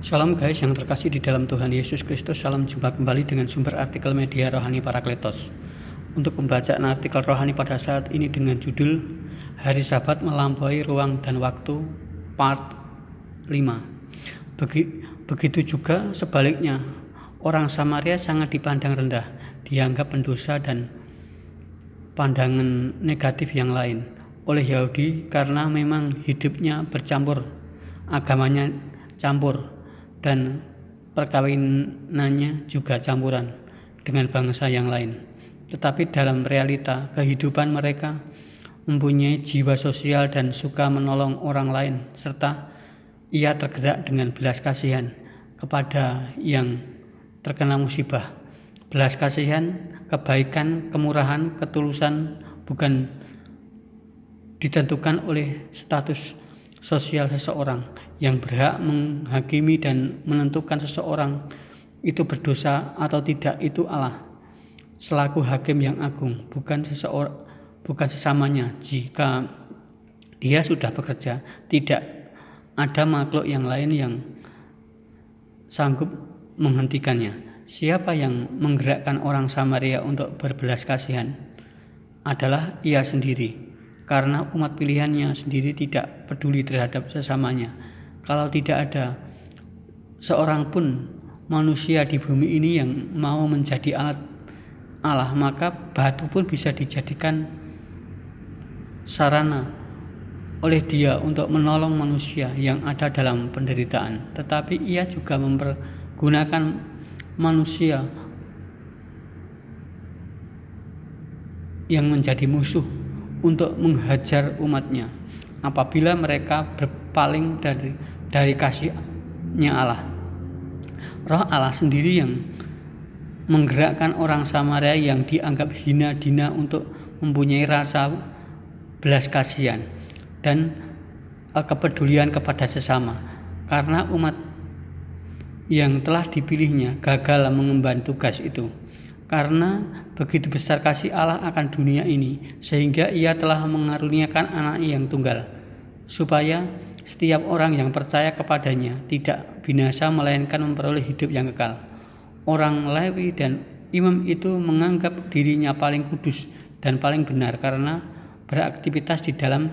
Salam guys yang terkasih di dalam Tuhan Yesus Kristus. Salam jumpa kembali dengan sumber artikel media Rohani Parakletos. Untuk pembacaan artikel rohani pada saat ini dengan judul Hari Sabat Melampaui Ruang dan Waktu Part 5. Begitu juga sebaliknya, orang Samaria sangat dipandang rendah, dianggap pendosa dan pandangan negatif yang lain oleh Yahudi karena memang hidupnya bercampur, agamanya campur, dan perkawinannya juga campuran dengan bangsa yang lain. Tetapi dalam realita kehidupan mereka mempunyai jiwa sosial dan suka menolong orang lain, serta ia tergerak dengan belas kasihan kepada yang terkena musibah. Belas kasihan, kebaikan, kemurahan, ketulusan bukan ditentukan oleh status sosial seseorang yang berhak menghakimi dan menentukan seseorang itu berdosa atau tidak. Itu Allah selaku hakim yang agung, bukan sesamanya. Jika dia sudah bekerja, tidak ada makhluk yang lain yang sanggup menghentikannya. Siapa yang menggerakkan orang Samaria untuk berbelas kasihan adalah ia sendiri, karena umat pilihannya sendiri tidak peduli terhadap sesamanya. Kalau tidak ada seorang pun manusia di bumi ini yang mau menjadi alat Allah, maka batu pun bisa dijadikan sarana oleh dia untuk menolong manusia yang ada dalam penderitaan. Tetapi ia juga mempergunakan manusia yang menjadi musuh untuk menghajar umatnya apabila mereka berpaling dari kasih-Nya Allah. Roh Allah sendiri yang menggerakkan orang Samaria yang dianggap hina dina untuk mempunyai rasa belas kasihan dan kepedulian kepada sesama, karena umat yang telah dipilihnya gagal mengemban tugas itu. Karena begitu besar kasih Allah akan dunia ini, sehingga ia telah mengaruniakan anak yang tunggal, supaya setiap orang yang percaya kepadanya tidak binasa melainkan memperoleh hidup yang kekal. Orang Lewi dan imam itu menganggap dirinya paling kudus dan paling benar karena beraktivitas di dalam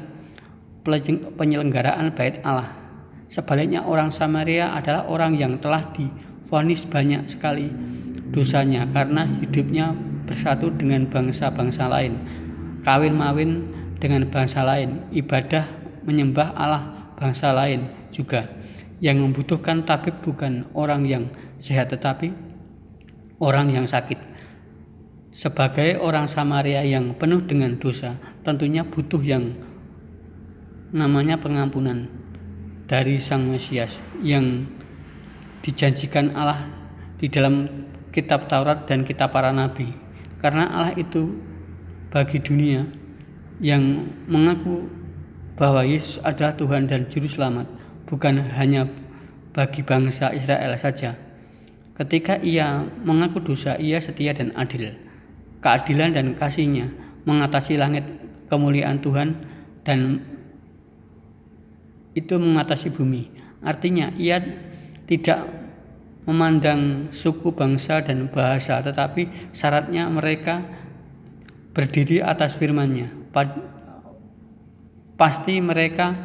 penyelenggaraan bait Allah. Sebaliknya orang Samaria adalah orang yang telah divonis banyak sekali dosanya karena hidupnya bersatu dengan bangsa-bangsa lain, kawin-mawin dengan bangsa lain, ibadah menyembah Allah bangsa lain juga. Yang membutuhkan tabib bukan orang yang sehat tetapi orang yang sakit. Sebagai orang Samaria yang penuh dengan dosa, tentunya butuh yang namanya pengampunan dari Sang Mesias yang dijanjikan Allah di dalam kitab Taurat dan kitab para nabi. Karena Allah itu bagi dunia yang mengaku bahwa Yesus adalah Tuhan dan Juru Selamat, bukan hanya bagi bangsa Israel saja. Ketika ia mengaku dosa, ia setia dan adil. Keadilan dan kasih-Nya mengatasi langit, kemuliaan Tuhan dan itu mengatasi bumi. Artinya ia tidak memandang suku, bangsa, dan bahasa, tetapi syaratnya mereka berdiri atas firman-Nya. Pasti mereka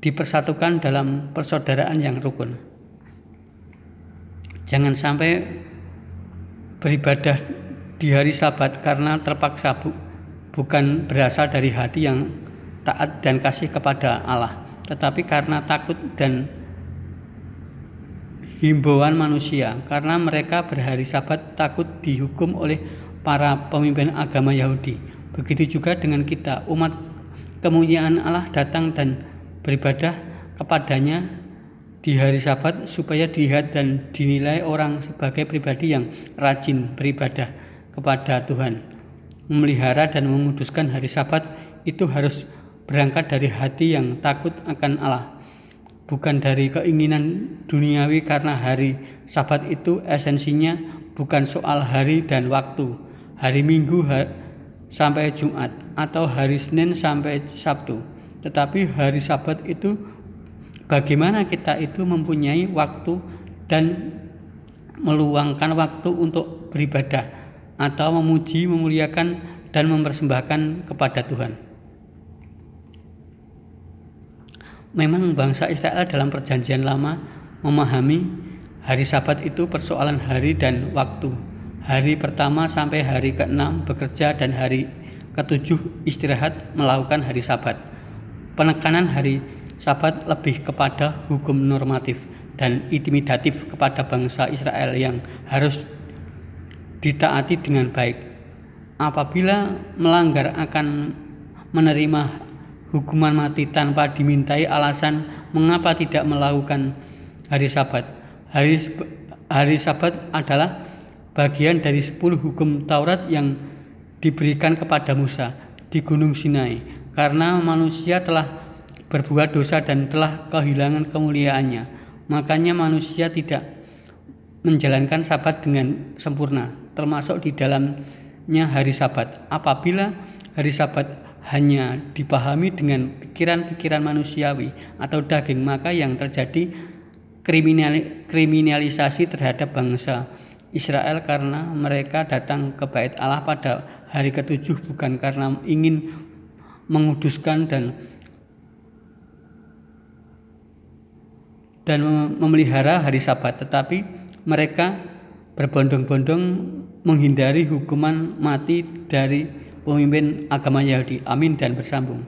dipersatukan dalam persaudaraan yang rukun. Jangan sampai beribadah di hari Sabat karena terpaksa, bukan berasal dari hati yang taat dan kasih kepada Allah, tetapi karena takut dan himbauan manusia, karena mereka berhari Sabat takut dihukum oleh para pemimpin agama Yahudi. Begitu juga dengan kita, umat kemuliaan Allah datang dan beribadah kepadanya di hari Sabat supaya dilihat dan dinilai orang sebagai pribadi yang rajin beribadah kepada Tuhan. Memelihara dan menguduskan hari Sabat itu harus berangkat dari hati yang takut akan Allah, bukan dari keinginan duniawi, karena hari Sabat itu esensinya bukan soal hari dan waktu, hari Minggu sampai Jumat atau hari Senin sampai Sabtu, tetapi hari Sabat itu bagaimana kita itu mempunyai waktu dan meluangkan waktu untuk beribadah atau memuji, memuliakan, dan mempersembahkan kepada Tuhan. Memang bangsa Israel dalam perjanjian lama memahami hari Sabat itu persoalan hari dan waktu. Hari pertama sampai hari ke-6 bekerja dan hari ke-7 istirahat melakukan hari Sabat. Penekanan hari Sabat lebih kepada hukum normatif dan intimidatif kepada bangsa Israel yang harus ditaati dengan baik. Apabila melanggar akan menerima hukuman mati tanpa dimintai alasan mengapa tidak melakukan hari Sabat. Hari Sabat adalah bagian dari 10 hukum Taurat yang diberikan kepada Musa di Gunung Sinai karena manusia telah berbuat dosa dan telah kehilangan kemuliaannya. Makanya manusia tidak menjalankan Sabat dengan sempurna, termasuk di dalamnya hari Sabat. Apabila hari Sabat hanya dipahami dengan pikiran-pikiran manusiawi atau daging, maka yang terjadi kriminalisasi terhadap bangsa Israel karena mereka datang ke Bait Allah pada hari ke-7 bukan karena ingin menguduskan dan memelihara hari Sabat, tetapi mereka berbondong-bondong menghindari hukuman mati dari pemimpin agama Yahudi. Amin dan bersambung.